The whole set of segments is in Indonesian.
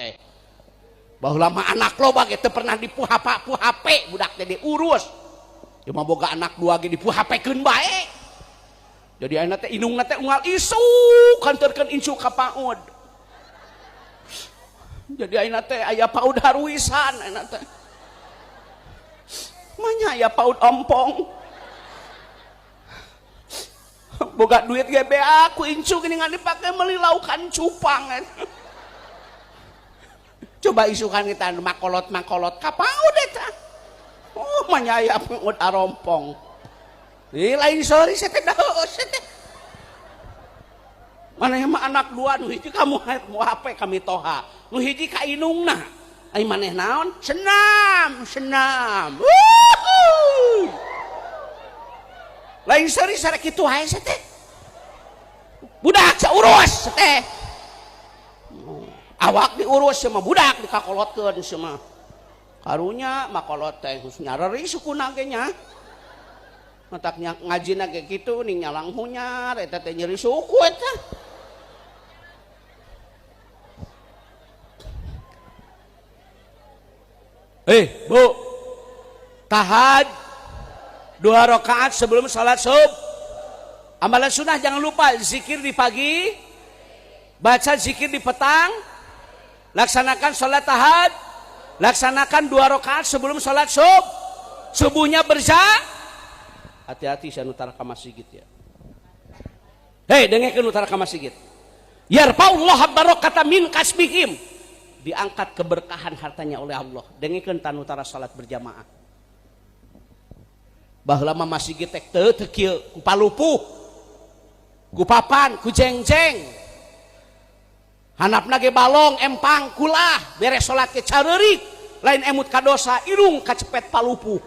teh. Baheula mah anak loba ge teu pernah dipuhape budak teh diurus. Cuma boga anak dua ge dipuhapekeun bae. Jadi ayeuna teh indungna teh unggal isu kantorkeun insu ka PAUD. Jadi ayeuna teh aya PAUD haruisan ayeuna teh. Manya aya PAUD ompong. Boga duit ge bea ku insu geuning dipake meuli laukan cupang. Coba isukan kita makolot ka PAUD eta. Oh manya aya PAUD arompong. Ih lain sorry saya teh daos teh. Mana mah anak dua nu hiji kamu mau HP kami toha. Nu hiji ka inungna. Ai maneh naon? Senam. Lain sorry sare kitu hae teh. Budak saurus teh. Awak diurus sama budak dikakolotkeun sama. Karunya makolot teh geus nyareri sukuna ge nya. Mataknya ngajina ge kitu ning nyalang hunyar eta teh nyeri suku eta. Bu. Tahaj 2 rakaat sebelum salat subuh. Amalan sunnah jangan lupa zikir di pagi, baca zikir di petang, laksanakan sholat tahajud, laksanakan 2 rakaat sebelum sholat subuhnya hati-hati saya nutara ka masjid ya. Hei dengekeun nutara ka masjid. Yarfa'ullahu barakata min kasbihim, diangkat keberkahan hartanya oleh Allah. Dengekeun tan nutara salat berjamaah. Baheula mah masjid teh teu kieu ku palupuh. Ku papan, ku jeng-jeng. Hanapna ge balong, empang, kulah, beres salat ke careurik, lain emut ka dosa, irung kacepet palupuh.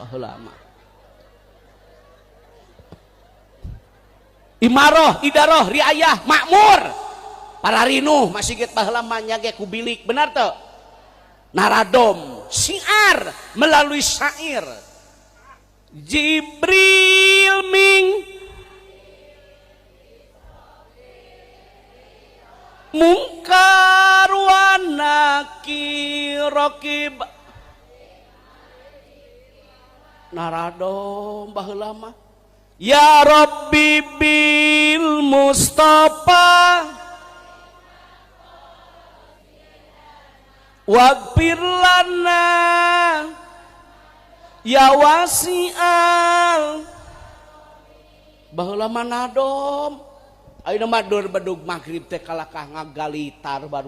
Baheula mah. Imaroh, idaroh, riayah, makmur. Pararinuh masjid baheula mah nya ge ku bilik, benar teu? Naradom, syiar melalui syair. Jibril ming Mungkar wa nakir raqib naradom baheula mah ya Rabbi bil Mustafa waghfir lana ya wasi'al baheula mah nadom. Ayeuna mah deur bedug magrib teh kalakah ngagalitar baru